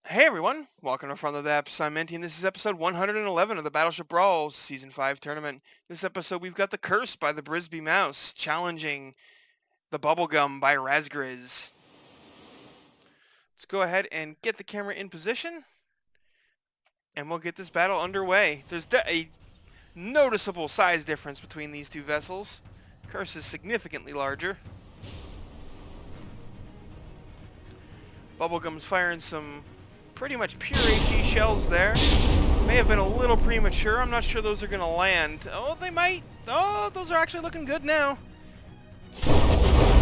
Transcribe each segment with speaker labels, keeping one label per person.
Speaker 1: Hey everyone, welcome to Front of the Apps. I'm Menti, and this is episode 111 of the Battleship Brawl Season 5 tournament. This episode we've got the Curse by the Brisby Mouse challenging the Bubblegum by Razgriz. Let's go ahead and get the camera in position, and we'll get this battle underway. There's a noticeable size difference between these two vessels. Curse is significantly larger. Bubblegum's firing some pretty much pure AT shells there. May have been a little premature. I'm not sure those are going to land. Oh, they might. Oh, those are actually looking good now.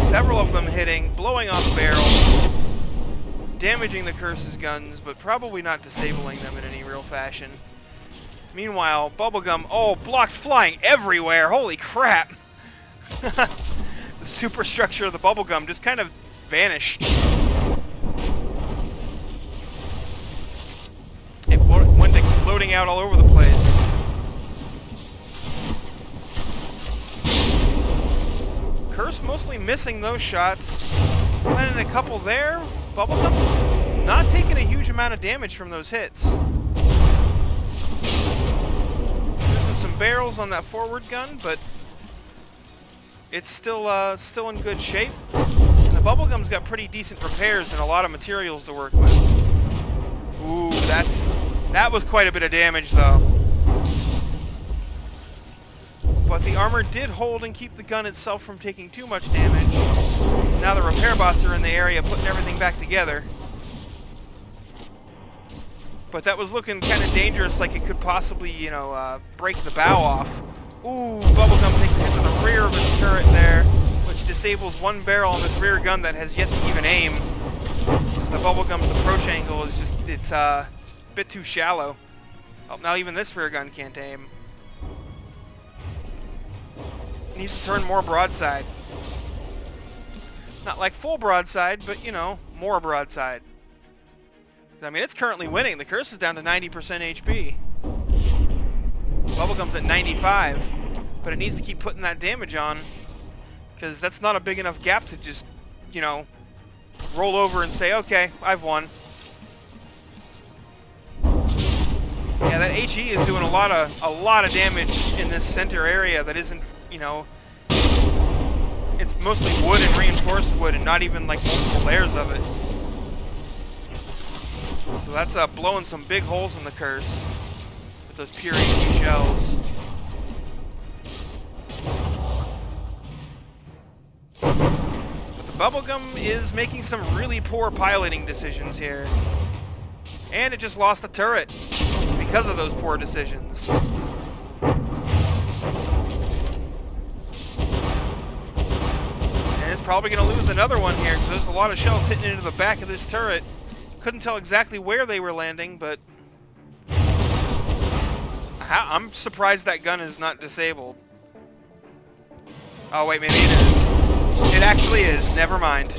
Speaker 1: Several of them hitting, blowing off barrels, damaging the Curse's guns, but probably not disabling them in any real fashion. Meanwhile, Bubblegum, blocks flying everywhere. Holy crap. The superstructure of the Bubblegum just kind of vanished. It went exploding out all over the place. Curse mostly missing those shots. Landing a couple there. Bubblegum not taking a huge amount of damage from those hits. Losing some barrels on that forward gun, but it's still in good shape. And the Bubblegum's got pretty decent repairs and a lot of materials to work with. Ooh, that was quite a bit of damage, though. But the armor did hold and keep the gun itself from taking too much damage. Now the repair bots are in the area putting everything back together. But that was looking kind of dangerous, like it could possibly, break the bow off. Ooh, Bubblegum takes a hit to the rear of his turret there, which disables one barrel on this rear gun that has yet to even aim. Because the Bubblegum's approach angle is just, it's a bit too shallow. Oh, now even this rear gun can't aim. It needs to turn more broadside. Not like full broadside, but, more broadside. I mean, it's currently winning. The Curse is down to 90% HP. Bubblegum's at 95, but it needs to keep putting that damage on, because that's not a big enough gap to just, roll over and say, okay, I've won. Yeah, that HE is doing a lot of damage in this center area that isn't, it's mostly wood and reinforced wood and not even like multiple layers of it. So that's blowing some big holes in the Curse with those pure HE shells. Bubblegum is making some really poor piloting decisions here. And it just lost the turret because of those poor decisions. And it's probably going to lose another one here because there's a lot of shells hitting into the back of this turret. Couldn't tell exactly where they were landing, but I'm surprised that gun is not disabled. Oh wait, maybe it is. It actually is. Never mind.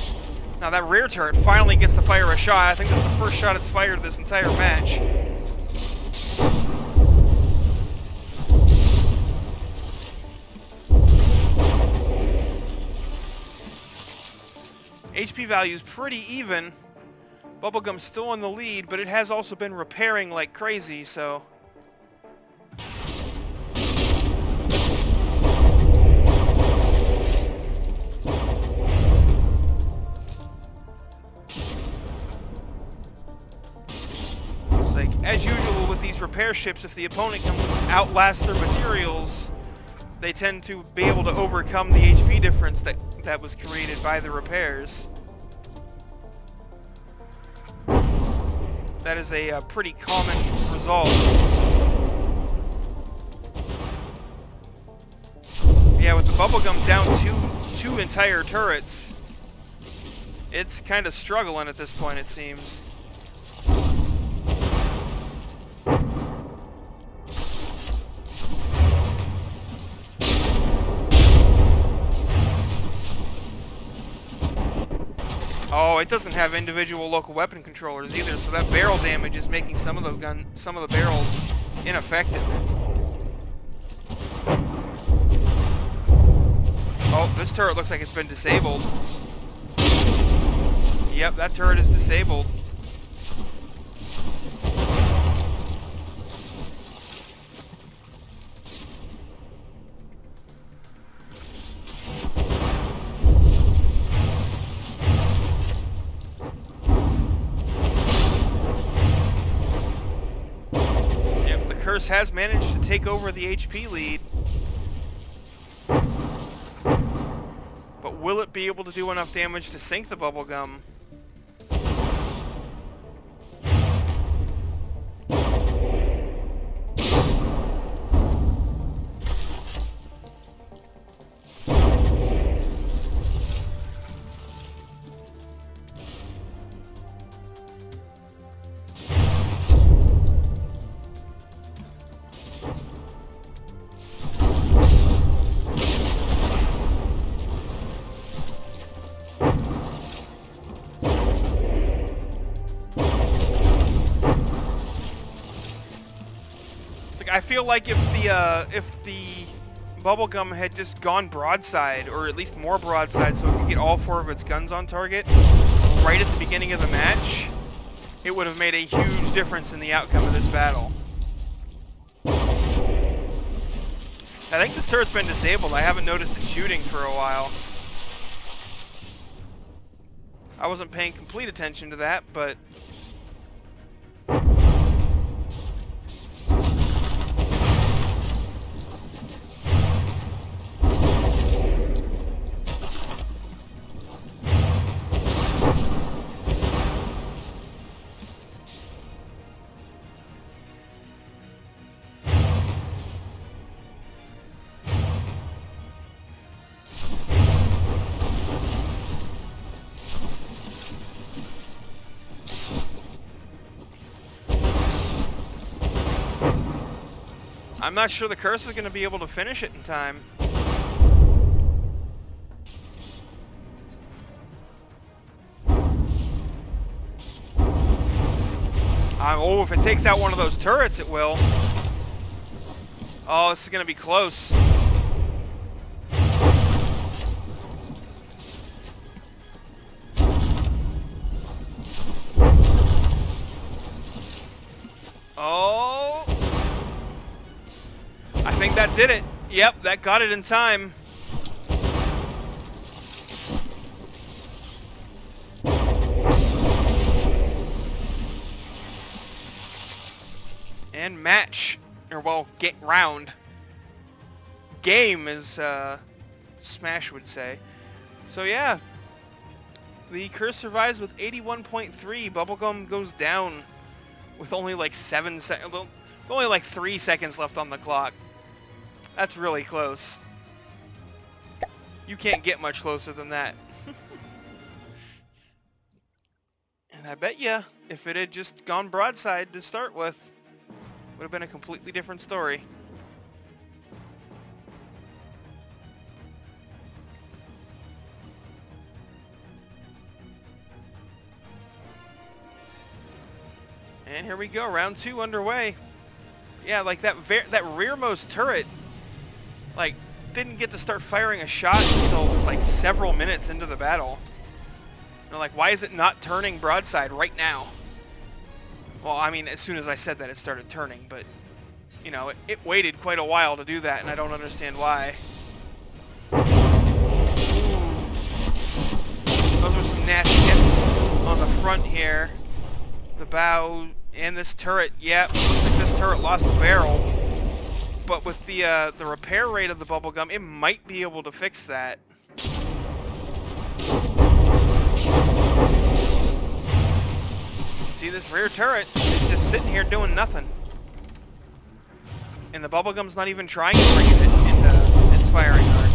Speaker 1: Now that rear turret finally gets to fire a shot. I think that's the first shot it's fired this entire match. HP value is pretty even. Bubblegum's still in the lead, but it has also been repairing like crazy, so... As usual with these repair ships, if the opponent can outlast their materials, they tend to be able to overcome the HP difference that was created by the repairs. That is a pretty common result. Yeah, with the Bubblegum down two entire turrets, it's kind of struggling at this point, it seems. Oh, it doesn't have individual local weapon controllers either, so that barrel damage is making some of the barrels ineffective. Oh, this turret looks like it's been disabled. Yep, that turret is disabled. curse has managed to take over the HP lead. But will it be able to do enough damage to sink the Bubblegum? I feel like if the Bubblegum had just gone broadside, or at least more broadside, so it could get all 4 of its guns on target right at the beginning of the match, it would have made a huge difference in the outcome of this battle. I think this turret's been disabled. I haven't noticed it shooting for a while. I wasn't paying complete attention to that, but... I'm not sure the curse is going to be able to finish it in time. Oh, if it takes out one of those turrets, it will. Oh, this is going to be close. Oh. I think that did it. Yep, that got it in time. And match, or well, round. Game, as Smash would say. So yeah, the curse survives with 81.3. Bubblegum goes down with only like 7 seconds, only like 3 seconds left on the clock. That's really close. You can't get much closer than that. And I bet you, if it had just gone broadside to start with, would have been a completely different story. And here we go, round 2 underway. Yeah, like that rearmost turret, like, didn't get to start firing a shot until like several minutes into the battle. And like, why is it not turning broadside right now? Well, I mean, as soon as I said that, it started turning, but, you know, it waited quite a while to do that, and I don't understand why. Ooh. Those were some nasty hits on the front here. The bow and this turret, yeah, looks like this turret lost a barrel. But with the repair rate of the Bubblegum, it might be able to fix that. See this rear turret? It's just sitting here doing nothing. And the Bubblegum's not even trying to bring it into its firing arc.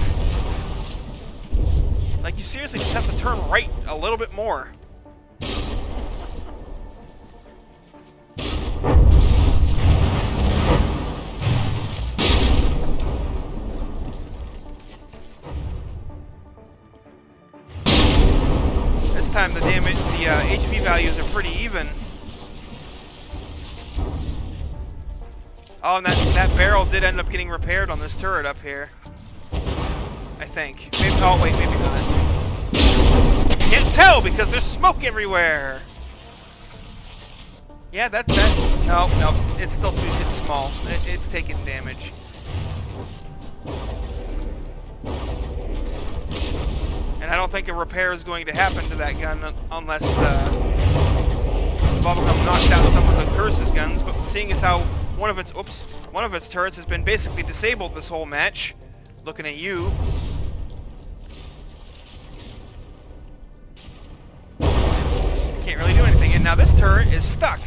Speaker 1: Like, you seriously just have to turn right a little bit more. This time the HP values are pretty even. Oh, and that barrel did end up getting repaired on this turret up here. I think. Maybe, oh wait, maybe not. Can't tell because there's smoke everywhere. Yeah, no, it's still it's small. It's taking damage. And I don't think a repair is going to happen to that gun unless the Bubblegum knocked out some of the curse's guns. But seeing as how one of its turrets has been basically disabled this whole match. Looking at you. Can't really do anything, and now this turret is stuck.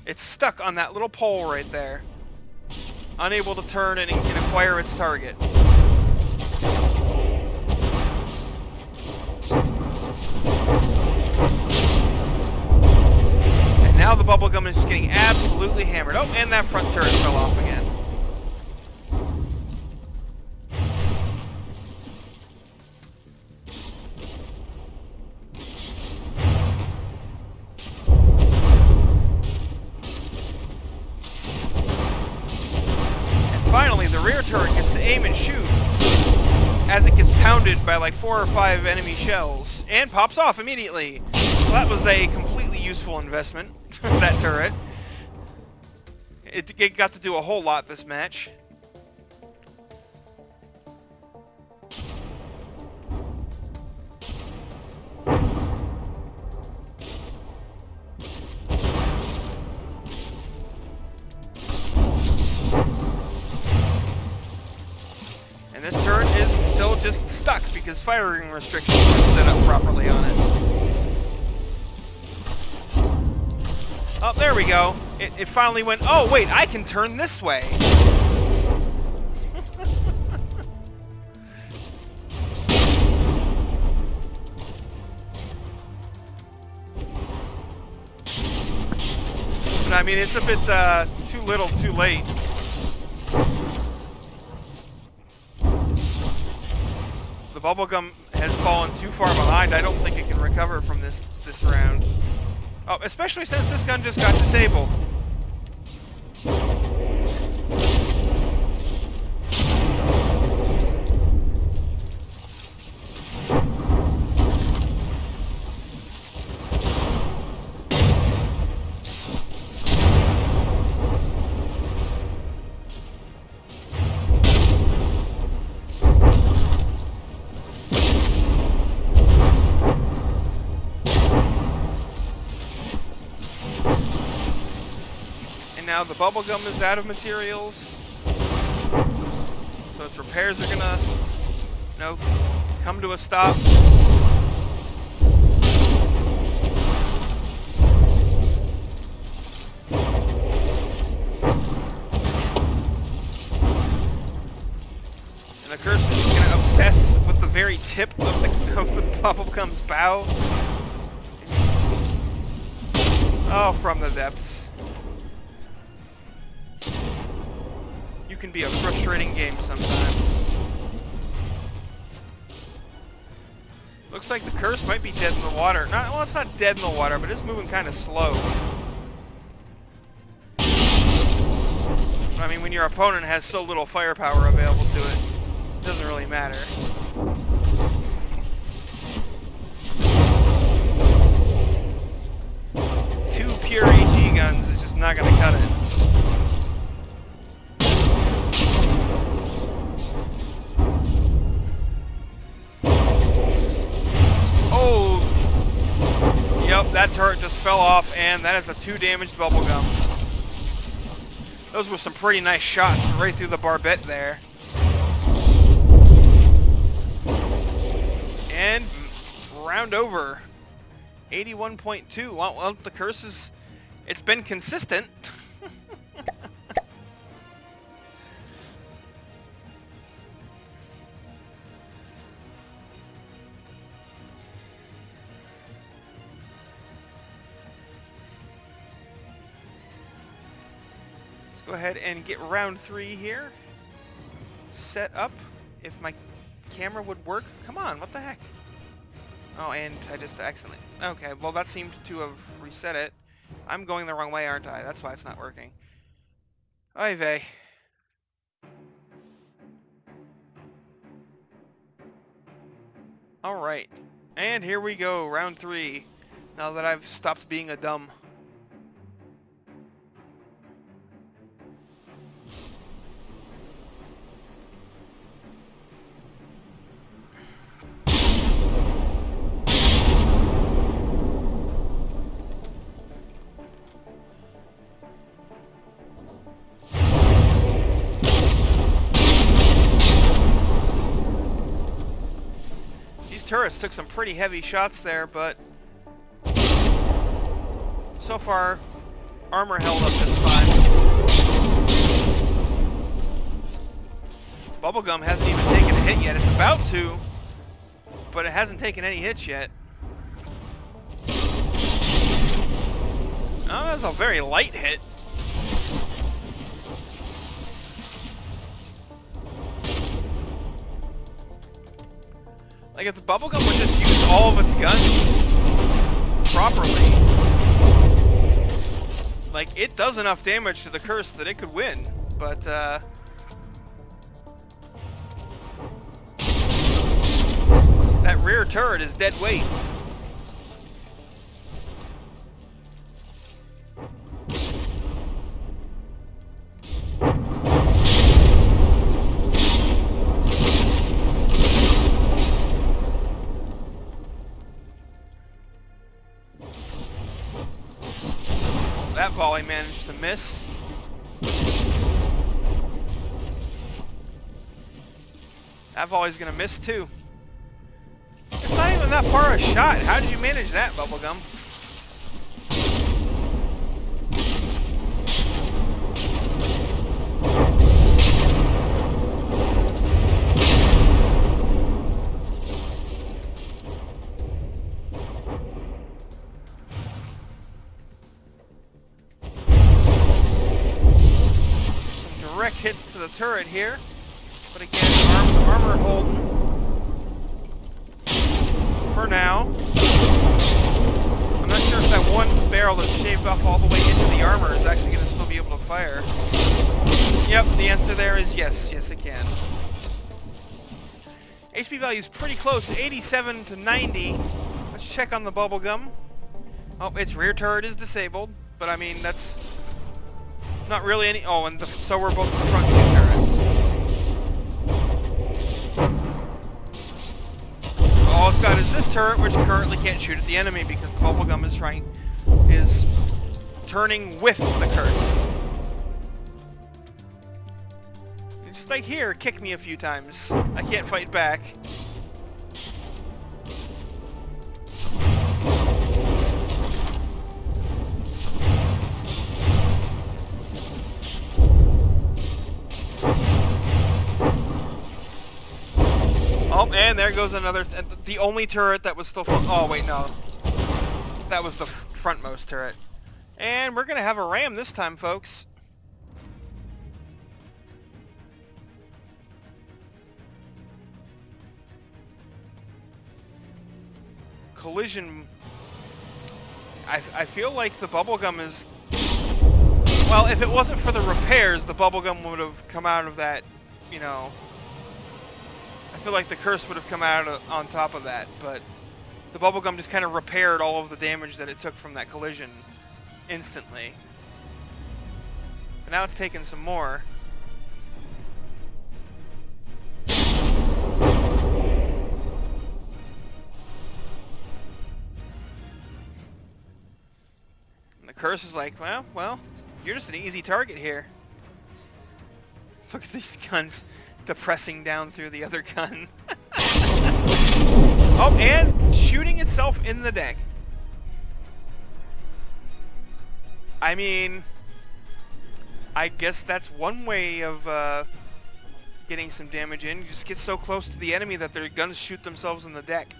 Speaker 1: It's stuck on that little pole right there. Unable to turn and acquire its target. And now the Bubblegum is just getting absolutely hammered. Oh, and that front turret fell off again. Finally, the rear turret gets to aim and shoot as it gets pounded by like 4 or 5 enemy shells and pops off immediately. So that was a completely useful investment, that turret. It got to do a whole lot this match. This turret is still just stuck because firing restrictions weren't set up properly on it. Oh, there we go. It finally went, oh wait, I can turn this way. But I mean, it's a bit too little, too late. The Bubblegum has fallen too far behind. I don't think it can recover from this round. Oh, especially since this gun just got disabled. Now the Bubblegum is out of materials, so its repairs are gonna, come to a stop. And the curse is gonna obsess with the very tip of the Bubblegum's bow. Oh, from the depths. Can be a frustrating game sometimes. Looks like the curse might be dead in the water. Well, it's not dead in the water, but it's moving kind of slow. I mean, when your opponent has so little firepower available to it, it doesn't really matter. Two pure HE guns is just not going to cut it. That turret just fell off, and that is a 2 damaged Bubblegum. Those were some pretty nice shots right through the barbette there. And round over. 81.2. Well, the curse is... It's been consistent. Go ahead and get round 3 here. Set up. If my camera would work. Come on, what the heck? Oh, and I just accidentally... Okay, well that seemed to have reset it. I'm going the wrong way, aren't I? That's why it's not working. Oy vey. Alright. And here we go, round 3. Now that I've stopped being a dumb... turrets took some pretty heavy shots there, but so far, armor held up just fine. Bubblegum hasn't even taken a hit yet. It's about to, but it hasn't taken any hits yet. Oh, that's a very light hit. Like, if the Bubblegum would just use all of its guns properly, like, it does enough damage to the curse that it could win, but, that rear turret is dead weight. That volley managed to miss. That volley's gonna miss too. It's not even that far a shot. How did you manage that, Bubblegum? Direct hits to the turret here, but again, armor holding for now. I'm not sure if that one barrel that's shaved off all the way into the armor is actually going to still be able to fire. Yep, the answer there is yes. Yes, it can. HP value is pretty close, 87 to 90. Let's check on the Bubblegum. Oh, its rear turret is disabled, but I mean, that's not really any... Oh, and so were both the front two turrets. All it's got is this turret, which currently can't shoot at the enemy because the Bubblegum is turning with the curse. Just like here, kick me a few times. I can't fight back. Oh, and there goes another, the only turret that was still, oh wait, no. That was the frontmost turret. And we're gonna have a ram this time, folks. Collision. I feel like the Bubblegum is, well, if it wasn't for the repairs, the Bubblegum would have come out of that, you know, I feel like the curse would have come out on top of that, but the Bubblegum just kind of repaired all of the damage that it took from that collision instantly. But now it's taking some more. And the curse is like, well, you're just an easy target here. Look at these guns depressing down through the other gun. Oh, and shooting itself in the deck. I mean, I guess that's one way of getting some damage in. You just get so close to the enemy that their guns shoot themselves in the deck.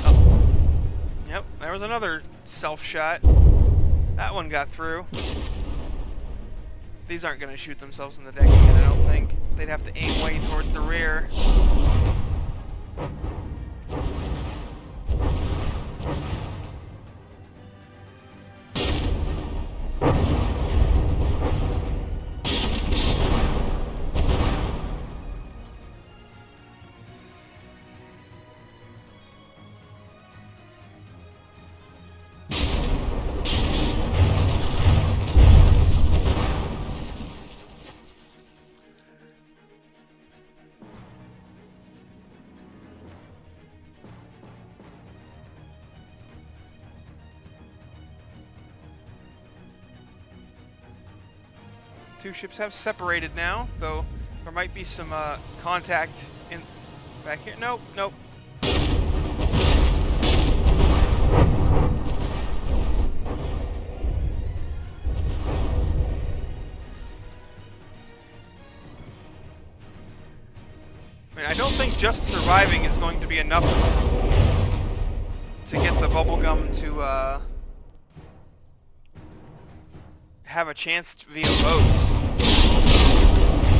Speaker 1: Oh. Yep, there was another self shot. That one got through. These aren't going to shoot themselves in the deck again, I don't think. They'd have to aim way towards the rear. Two ships have separated now, though there might be some contact Back here. Nope, nope. I mean, I don't think just surviving is going to be enough to get the bubblegum to have a chance via votes.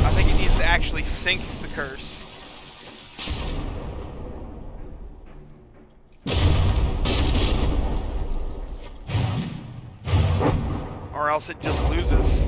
Speaker 1: I think it needs to actually sink the curse. Or else it just loses.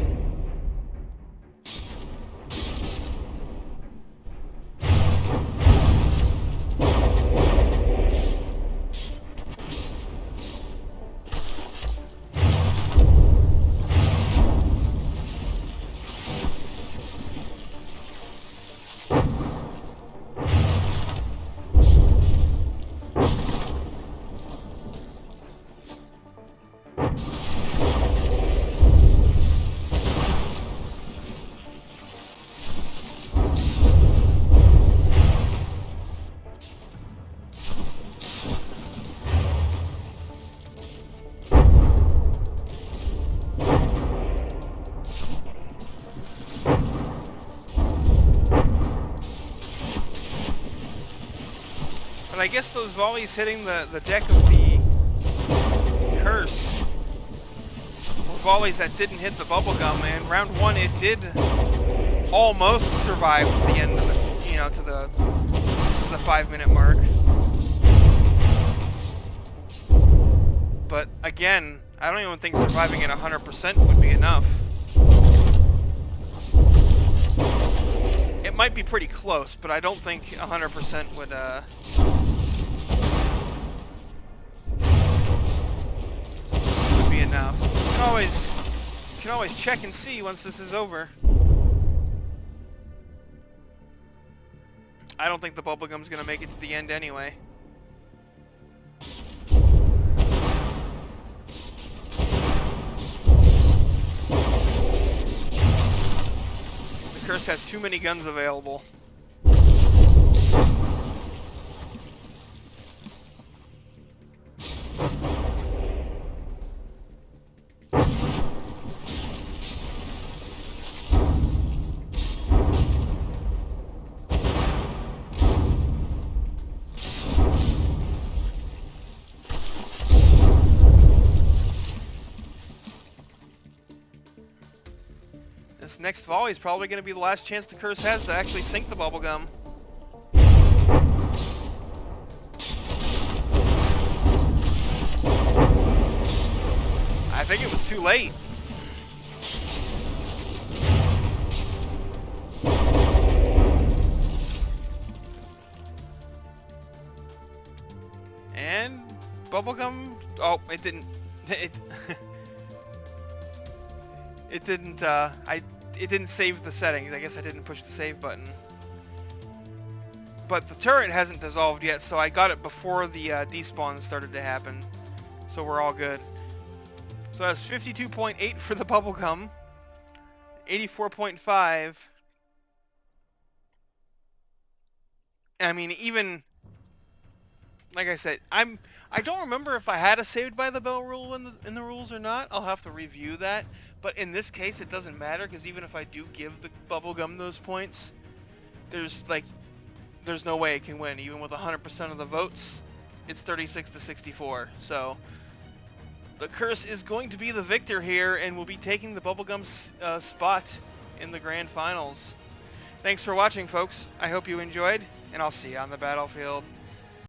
Speaker 1: But I guess those volleys hitting the deck of the curse were volleys that didn't hit the bubblegum, and round one it did almost survive to the end of the, to the 5-minute mark. But again, I don't even think surviving at 100% would be enough. It might be pretty close, but I don't think 100% would be enough. You can always check and see once this is over. I don't think the bubblegum's gonna make it to the end anyway. The curse has too many guns available. This next volley is probably going to be the last chance the curse has to actually sink the bubblegum. I think it was too late. And bubblegum, oh, it didn't, it didn't, it didn't save the settings. I guess I didn't push the save button. But the turret hasn't dissolved yet, so I got it before the despawn started to happen. So we're all good. So that's 52.8 for the bubblegum. 84.5. I mean, even, like I said, I don't remember if I had a saved by the bell rule in the rules or not. I'll have to review that. But in this case, it doesn't matter, because even if I do give the bubblegum those points, there's no way it can win. Even with 100% of the votes, it's 36-64. So the curse is going to be the victor here, and will be taking the bubblegum's spot in the grand finals. Thanks for watching, folks. I hope you enjoyed, and I'll see you on the battlefield.